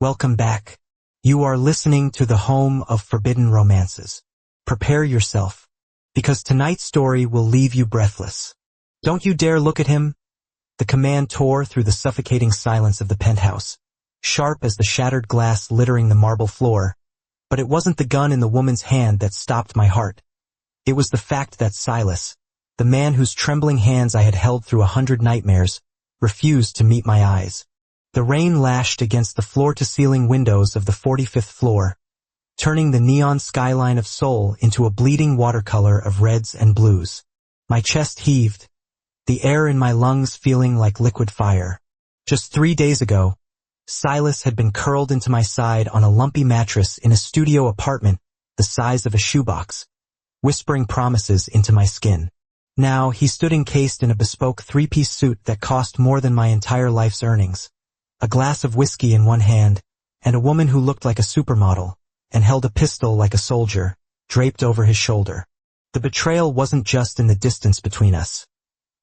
Welcome back. You are listening to the home of forbidden romances. Prepare yourself, because tonight's story will leave you breathless. Don't you dare look at him. The command tore through the suffocating silence of the penthouse, sharp as the shattered glass littering the marble floor. But it wasn't the gun in the woman's hand that stopped my heart. It was the fact that Silas, the man whose trembling hands I had held through 100 nightmares, refused to meet my eyes. The rain lashed against the floor-to-ceiling windows of the 45th floor, turning the neon skyline of Seoul into a bleeding watercolor of reds and blues. My chest heaved, the air in my lungs feeling like liquid fire. Just 3 days ago, Silas had been curled into my side on a lumpy mattress in a studio apartment the size of a shoebox, whispering promises into my skin. Now he stood encased in a bespoke 3-piece suit that cost more than my entire life's earnings. A glass of whiskey in one hand, and a woman who looked like a supermodel, and held a pistol like a soldier, draped over his shoulder. The betrayal wasn't just in the distance between us.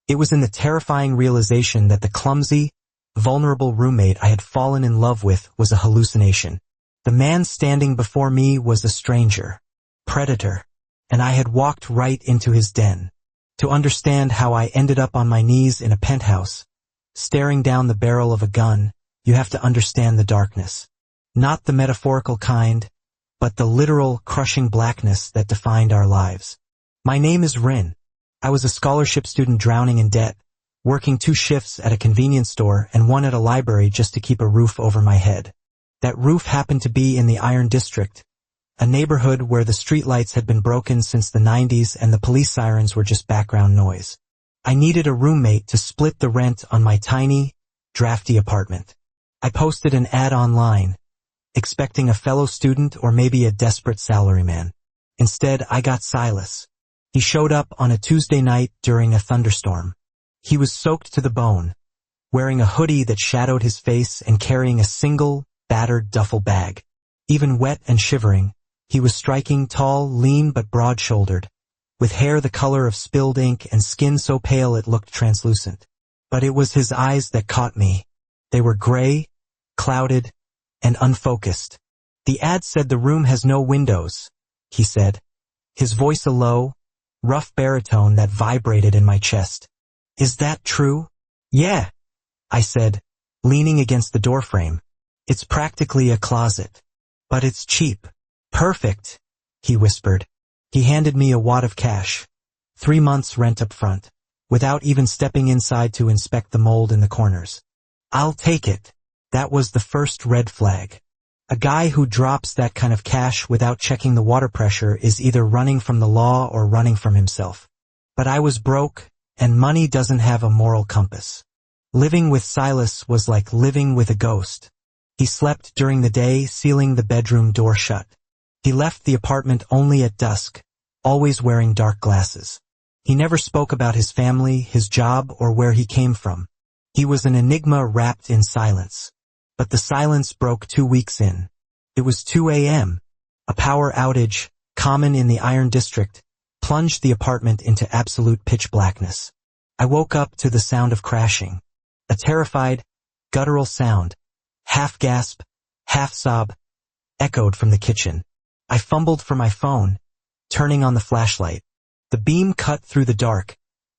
It was in the terrifying realization that the clumsy, vulnerable roommate I had fallen in love with was a hallucination. The man standing before me was a stranger, predator, and I had walked right into his den. To understand how I ended up on my knees in a penthouse, staring down the barrel of a gun, you have to understand the darkness. Not the metaphorical kind, but the literal, crushing blackness that defined our lives. My name is Rin. I was a scholarship student drowning in debt, working 2 shifts at a convenience store and 1 at a library just to keep a roof over my head. That roof happened to be in the Iron District, a neighborhood where the streetlights had been broken since the 90s and the police sirens were just background noise. I needed a roommate to split the rent on my tiny, drafty apartment. I posted an ad online, expecting a fellow student or maybe a desperate salaryman. Instead, I got Silas. He showed up on a Tuesday night during a thunderstorm. He was soaked to the bone, wearing a hoodie that shadowed his face and carrying a single, battered duffel bag. Even wet and shivering, he was striking, tall, lean but broad-shouldered, with hair the color of spilled ink and skin so pale it looked translucent. But it was his eyes that caught me. They were gray, clouded, and unfocused. The ad said the room has no windows, he said, his voice a low, rough baritone that vibrated in my chest. Is that true? Yeah, I said, leaning against the doorframe. It's practically a closet. But it's cheap. Perfect, he whispered. He handed me a wad of cash, 3 months rent up front, without even stepping inside to inspect the mold in the corners. I'll take it. That was the first red flag. A guy who drops that kind of cash without checking the water pressure is either running from the law or running from himself. But I was broke, and money doesn't have a moral compass. Living with Silas was like living with a ghost. He slept during the day, sealing the bedroom door shut. He left the apartment only at dusk, always wearing dark glasses. He never spoke about his family, his job, or where he came from. He was an enigma wrapped in silence. But the silence broke 2 weeks in. It was 2 a.m. A power outage, common in the Iron District, plunged the apartment into absolute pitch blackness. I woke up to the sound of crashing. A terrified, guttural sound, half gasp, half sob, echoed from the kitchen. I fumbled for my phone, turning on the flashlight. The beam cut through the dark,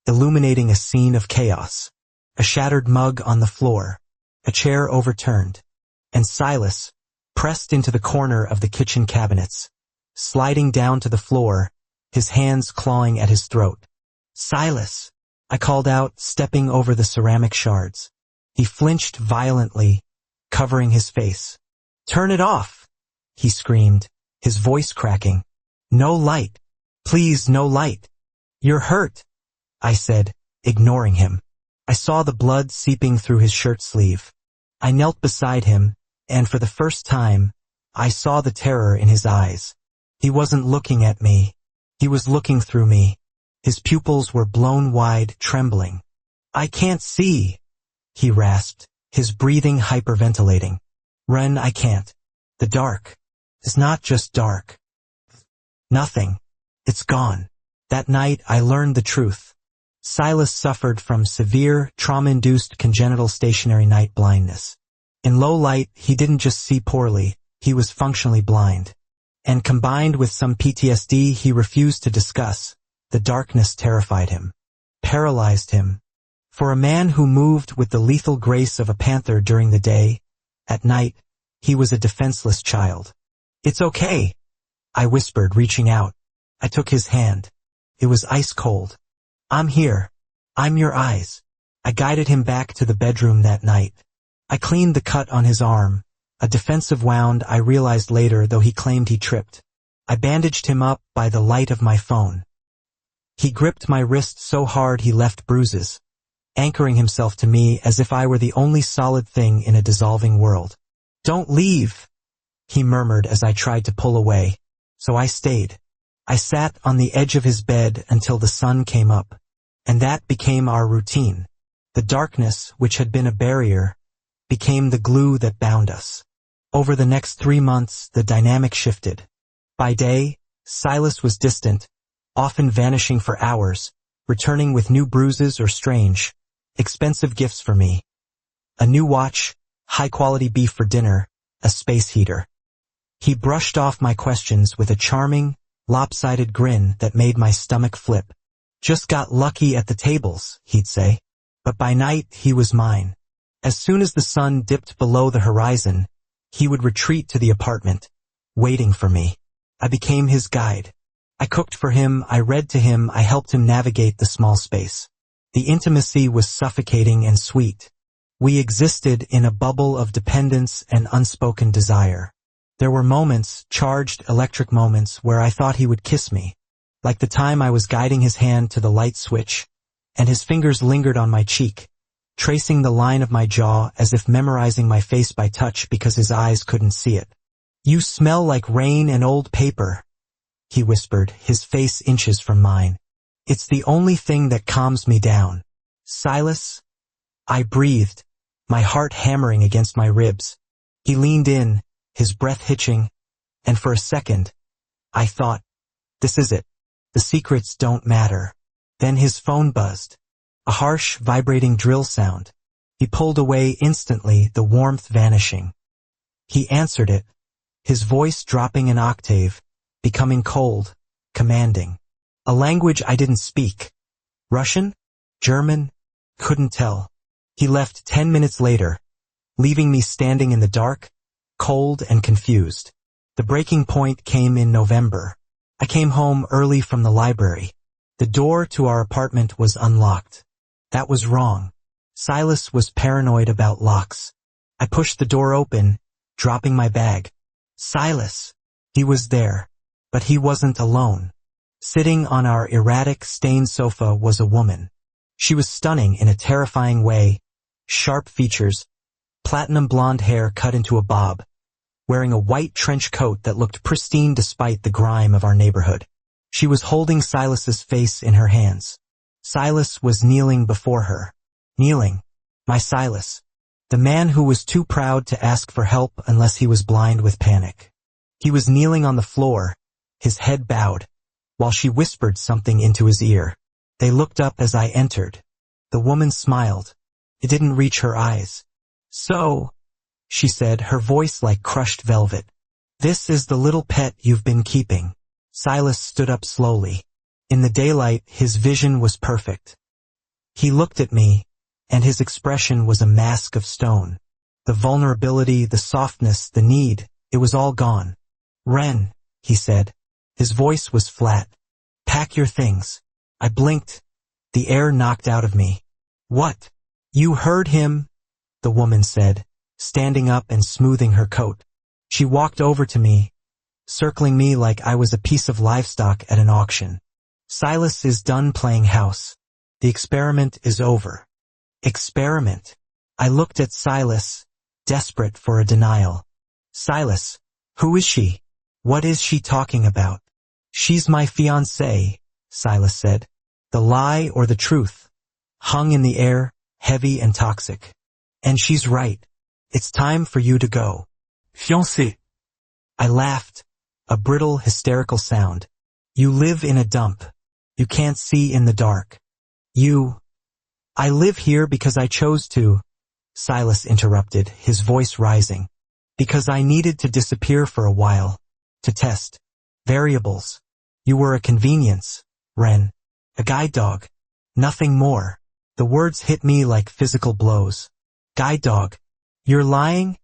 illuminating a scene of chaos. A shattered mug on the floor, a chair overturned, and Silas, pressed into the corner of the kitchen cabinets, sliding down to the floor, his hands clawing at his throat. Silas, I called out, stepping over the ceramic shards. He flinched violently, covering his face. Turn it off, he screamed, his voice cracking. No light. Please, no light. You're hurt, I said, ignoring him. I saw the blood seeping through his shirt sleeve. I knelt beside him, and for the first time, I saw the terror in his eyes. He wasn't looking at me. He was looking through me. His pupils were blown wide, trembling. I can't see, he rasped, his breathing hyperventilating. Ren, I can't. The dark. It's not just dark. Nothing. It's gone. That night I learned the truth. Silas suffered from severe, trauma-induced congenital stationary night blindness. In low light, he didn't just see poorly, he was functionally blind. And combined with some PTSD he refused to discuss, the darkness terrified him, paralyzed him. For a man who moved with the lethal grace of a panther during the day, at night, he was a defenseless child. "It's okay," I whispered, reaching out. I took his hand. It was ice cold. "I'm here. I'm your eyes." I guided him back to the bedroom that night. I cleaned the cut on his arm, a defensive wound I realized later, though he claimed he tripped. I bandaged him up by the light of my phone. He gripped my wrist so hard he left bruises, anchoring himself to me as if I were the only solid thing in a dissolving world. "Don't leave," he murmured as I tried to pull away. So I stayed. I sat on the edge of his bed until the sun came up, and that became our routine. The darkness, which had been a barrier, became the glue that bound us. Over the next 3 months, the dynamic shifted. By day, Silas was distant, often vanishing for hours, returning with new bruises or strange, expensive gifts for me. A new watch, high-quality beef for dinner, a space heater. He brushed off my questions with a charming, lopsided grin that made my stomach flip. "Just got lucky at the tables," he'd say. But by night, he was mine. As soon as the sun dipped below the horizon, he would retreat to the apartment, waiting for me. I became his guide. I cooked for him, I read to him, I helped him navigate the small space. The intimacy was suffocating and sweet. We existed in a bubble of dependence and unspoken desire. There were moments, charged electric moments, where I thought he would kiss me, like the time I was guiding his hand to the light switch, and his fingers lingered on my cheek, tracing the line of my jaw as if memorizing my face by touch because his eyes couldn't see it. "You smell like rain and old paper," he whispered, his face inches from mine. "It's the only thing that calms me down." "Silas?" I breathed, my heart hammering against my ribs. He leaned in, his breath hitching, and for a second, I thought, this is it. The secrets don't matter. Then his phone buzzed. A harsh, vibrating drill sound. He pulled away instantly, the warmth vanishing. He answered it, his voice dropping an octave, becoming cold, commanding. A language I didn't speak. Russian? German? Couldn't tell. He left 10 minutes later, leaving me standing in the dark, cold and confused. The breaking point came in November. I came home early from the library. The door to our apartment was unlocked. That was wrong. Silas was paranoid about locks. I pushed the door open, dropping my bag. Silas! He was there. But he wasn't alone. Sitting on our erratic, stained sofa was a woman. She was stunning in a terrifying way, sharp features, platinum blonde hair cut into a bob, wearing a white trench coat that looked pristine despite the grime of our neighborhood. She was holding Silas's face in her hands. Silas was kneeling before her. Kneeling. My Silas. The man who was too proud to ask for help unless he was blind with panic. He was kneeling on the floor, his head bowed, while she whispered something into his ear. They looked up as I entered. The woman smiled. It didn't reach her eyes. "So," she said, her voice like crushed velvet, "this is the little pet you've been keeping." Silas stood up slowly. In the daylight, his vision was perfect. He looked at me, and his expression was a mask of stone. The vulnerability, the softness, the need, it was all gone. "Ren," he said. His voice was flat. "Pack your things." I blinked. The air knocked out of me. "What?" "You heard him," the woman said, standing up and smoothing her coat. She walked over to me, circling me like I was a piece of livestock at an auction. "Silas is done playing house. The experiment is over." Experiment? I looked at Silas, desperate for a denial. "Silas, who is she? What is she talking about?" "She's my fiancée," Silas said. The lie or the truth hung in the air, heavy and toxic. "And she's right. It's time for you to go." "Fiancé." I laughed, a brittle, hysterical sound. "You live in a dump. You can't see in the dark. I live here because I chose to," Silas interrupted, his voice rising. Because I needed to disappear for a while. To test variables. You were a convenience, Ren. A guide dog. Nothing more. The words hit me like physical blows. Guide dog. You're lying?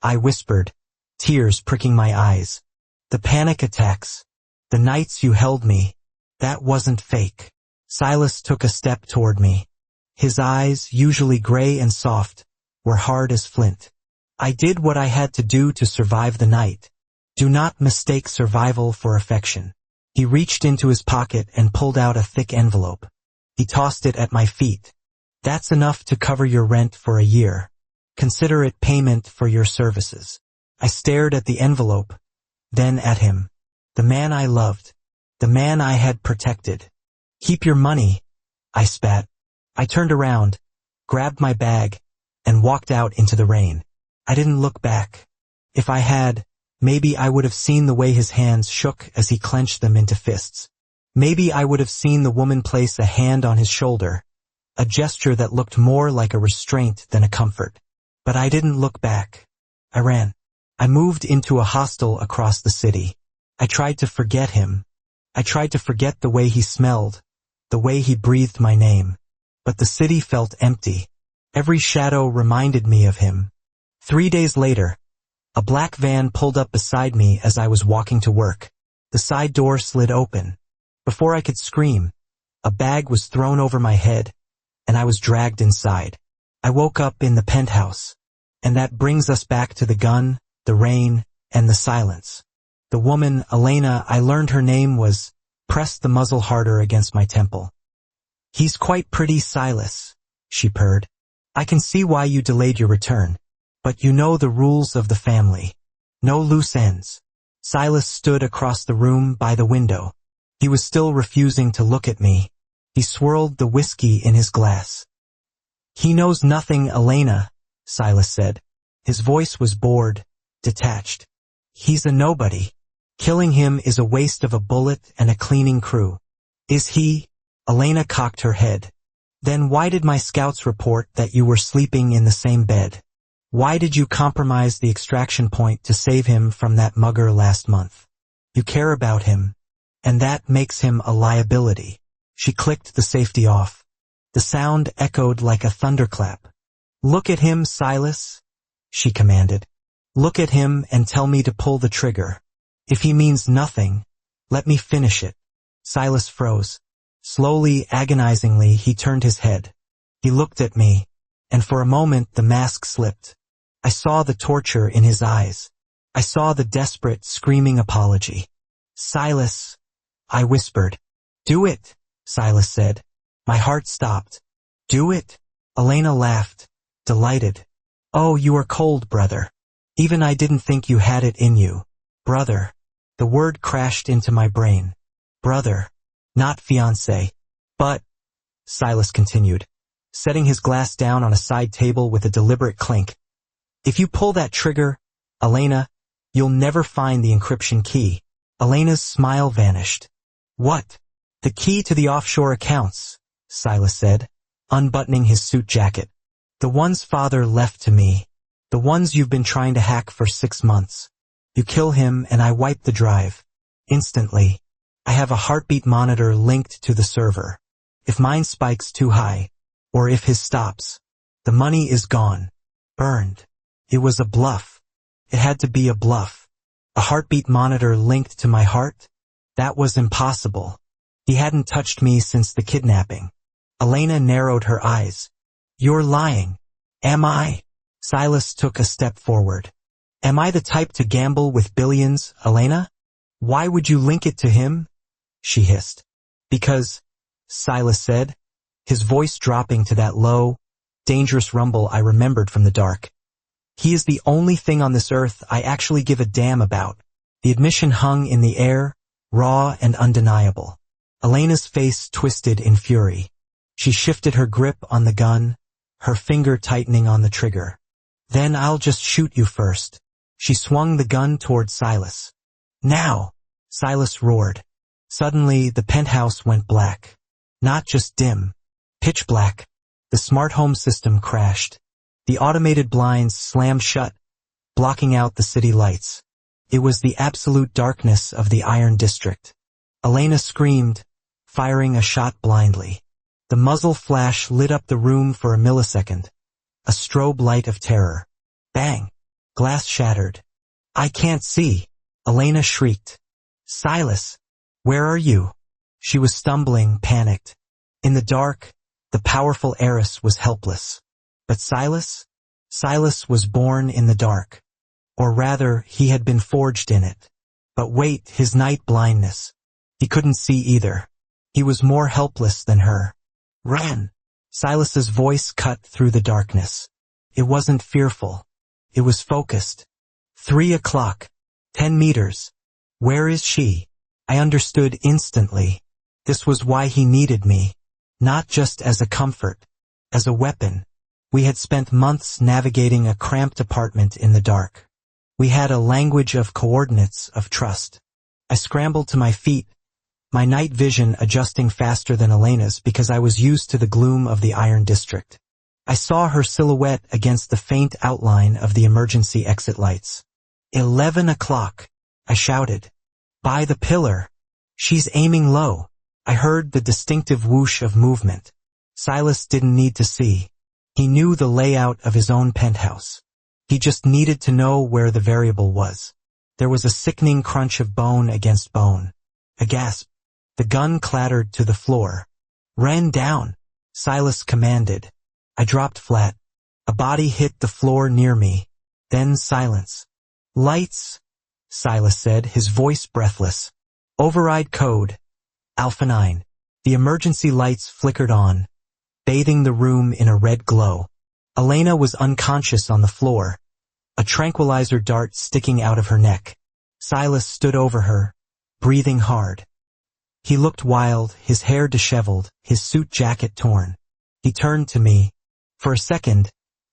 I whispered, tears pricking my eyes. The panic attacks. The nights you held me. That wasn't fake. Silas took a step toward me. His eyes, usually gray and soft, were hard as flint. I did what I had to do to survive the night. Do not mistake survival for affection. He reached into his pocket and pulled out a thick envelope. He tossed it at my feet. That's enough to cover your rent for a year. Consider it payment for your services. I stared at the envelope, then at him. The man I loved. The man I had protected. Keep your money, I spat. I turned around, grabbed my bag, and walked out into the rain. I didn't look back. If I had, maybe I would have seen the way his hands shook as he clenched them into fists. Maybe I would have seen the woman place a hand on his shoulder, a gesture that looked more like a restraint than a comfort. But I didn't look back. I ran. I moved into a hostel across the city. I tried to forget him. I tried to forget the way he smelled, the way he breathed my name. But the city felt empty. Every shadow reminded me of him. 3 days later, a black van pulled up beside me as I was walking to work. The side door slid open. Before I could scream, a bag was thrown over my head, and I was dragged inside. I woke up in the penthouse. And that brings us back to the gun, the rain, and the silence. The woman, Elena, I learned her name was, pressed the muzzle harder against my temple. He's quite pretty, Silas, she purred. I can see why you delayed your return. But you know the rules of the family. No loose ends. Silas stood across the room by the window. He was still refusing to look at me. He swirled the whiskey in his glass. He knows nothing, Elena, Silas said. His voice was bored, detached. He's a nobody. Killing him is a waste of a bullet and a cleaning crew. Is he? Elena cocked her head. Then why did my scouts report that you were sleeping in the same bed? Why did you compromise the extraction point to save him from that mugger last month? You care about him, and that makes him a liability. She clicked the safety off. The sound echoed like a thunderclap. Look at him, Silas, she commanded. Look at him and tell me to pull the trigger. If he means nothing, let me finish it. Silas froze. Slowly, agonizingly, he turned his head. He looked at me, and for a moment the mask slipped. I saw the torture in his eyes. I saw the desperate, screaming apology. Silas, I whispered. Do it, Silas said. My heart stopped. Do it? Elena laughed, delighted. Oh, you are cold, brother. Even I didn't think you had it in you. Brother. The word crashed into my brain. Brother. Not fiancé. But, Silas continued, setting his glass down on a side table with a deliberate clink. If you pull that trigger, Elena, you'll never find the encryption key. Elena's smile vanished. What? The key to the offshore accounts, Silas said, unbuttoning his suit jacket. The ones father left to me. The ones you've been trying to hack for 6 months. You kill him and I wipe the drive. Instantly. I have a heartbeat monitor linked to the server. If mine spikes too high, or if his stops, the money is gone. Burned. It was a bluff. It had to be a bluff. A heartbeat monitor linked to my heart? That was impossible. He hadn't touched me since the kidnapping. Elena narrowed her eyes. You're lying. Am I? Silas took a step forward. Am I the type to gamble with billions, Elena? Why would you link it to him? She hissed. Because, Silas said, his voice dropping to that low, dangerous rumble I remembered from the dark. He is the only thing on this earth I actually give a damn about. The admission hung in the air, raw and undeniable. Elena's face twisted in fury. She shifted her grip on the gun, her finger tightening on the trigger. Then I'll just shoot you first. She swung the gun toward Silas. Now! Silas roared. Suddenly, the penthouse went black. Not just dim. Pitch black. The smart home system crashed. The automated blinds slammed shut, blocking out the city lights. It was the absolute darkness of the Iron District. Elena screamed, firing a shot blindly. The muzzle flash lit up the room for a millisecond. A strobe light of terror. Bang! Glass shattered. I can't see! Elena shrieked. Silas! Where are you? She was stumbling, panicked. In the dark, the powerful heiress was helpless. But Silas? Silas was born in the dark. Or rather, he had been forged in it. But wait, his night blindness. He couldn't see either. He was more helpless than her. Run! Silas's voice cut through the darkness. It wasn't fearful. It was focused. 3 o'clock. 10 meters. Where is she? I understood instantly. This was why he needed me. Not just as a comfort. As a weapon. We had spent months navigating a cramped apartment in the dark. We had a language of coordinates, of trust. I scrambled to my feet, my night vision adjusting faster than Elena's because I was used to the gloom of the Iron District. I saw her silhouette against the faint outline of the emergency exit lights. 11 o'clock, I shouted. By the pillar. She's aiming low. I heard the distinctive whoosh of movement. Silas didn't need to see. He knew the layout of his own penthouse. He just needed to know where the variable was. There was a sickening crunch of bone against bone. A gasp. The gun clattered to the floor. Ran down, Silas commanded. I dropped flat. A body hit the floor near me. Then silence. Lights, Silas said, his voice breathless. Override code. Alpha 9. The emergency lights flickered on, bathing the room in a red glow. Elena was unconscious on the floor, a tranquilizer dart sticking out of her neck. Silas stood over her, breathing hard. He looked wild, his hair disheveled, his suit jacket torn. He turned to me. For a second,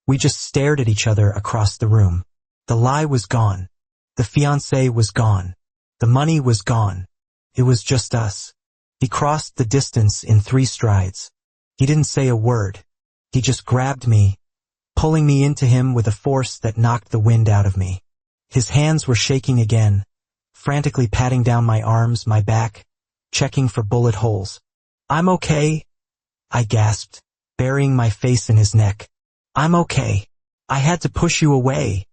we just stared at each other across the room. The lie was gone. The fiancé was gone. The money was gone. It was just us. He crossed the distance in 3 strides. He didn't say a word. He just grabbed me, pulling me into him with a force that knocked the wind out of me. His hands were shaking again, frantically patting down my arms, my back, checking for bullet holes. I'm okay, I gasped, burying my face in his neck. I'm okay. I had to push you away,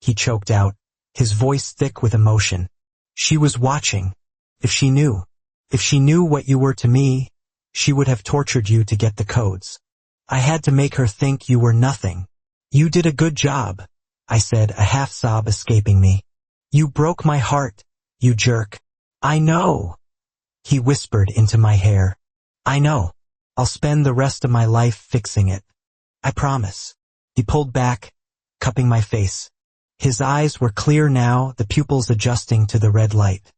he choked out, his voice thick with emotion. She was watching. If she knew what you were to me, she would have tortured you to get the codes. I had to make her think you were nothing. You did a good job, I said, a half sob escaping me. You broke my heart, you jerk. I know, he whispered into my hair. I know. I'll spend the rest of my life fixing it. I promise. He pulled back, cupping my face. His eyes were clear now, the pupils adjusting to the red light.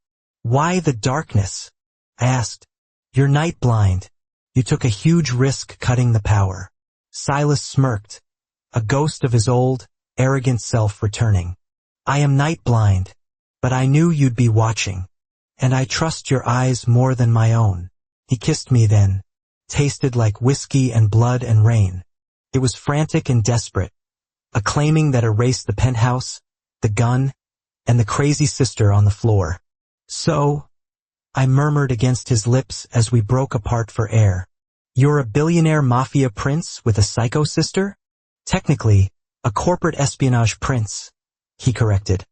Why the darkness? I asked. You're night blind. You took a huge risk cutting the power. Silas smirked, a ghost of his old, arrogant self returning. I am night blind, but I knew you'd be watching. And I trust your eyes more than my own. He kissed me then, tasted like whiskey and blood and rain. It was frantic and desperate, a claiming that erased the penthouse, the gun, and the crazy sister on the floor. So, I murmured against his lips as we broke apart for air. You're a billionaire mafia prince with a psycho sister? Technically, a corporate espionage prince, he corrected,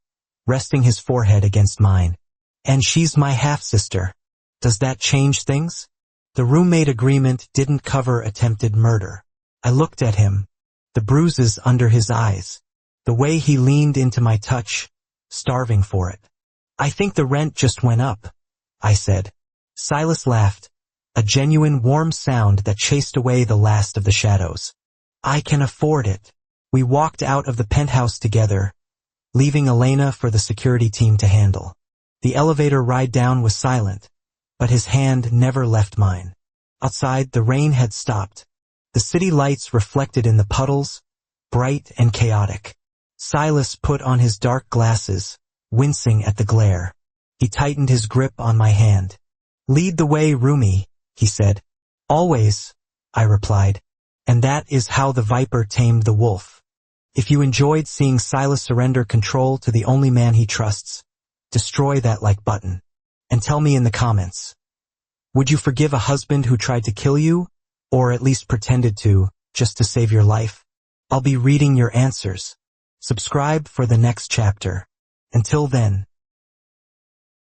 resting his forehead against mine. And she's my half-sister. Does that change things? The roommate agreement didn't cover attempted murder. I looked at him, the bruises under his eyes, the way he leaned into my touch, starving for it. I think the rent just went up, I said. Silas laughed, a genuine warm sound that chased away the last of the shadows. I can afford it. We walked out of the penthouse together, leaving Elena for the security team to handle. The elevator ride down was silent, but his hand never left mine. Outside, the rain had stopped. The city lights reflected in the puddles, bright and chaotic. Silas put on his dark glasses, wincing at the glare. He tightened his grip on my hand. Lead the way, Roomie, he said. Always, I replied. And that is how the viper tamed the wolf. If you enjoyed seeing Silas surrender control to the only man he trusts, destroy that like button. And tell me in the comments, would you forgive a husband who tried to kill you, or at least pretended to, just to save your life? I'll be reading your answers. Subscribe for the next chapter. Until then,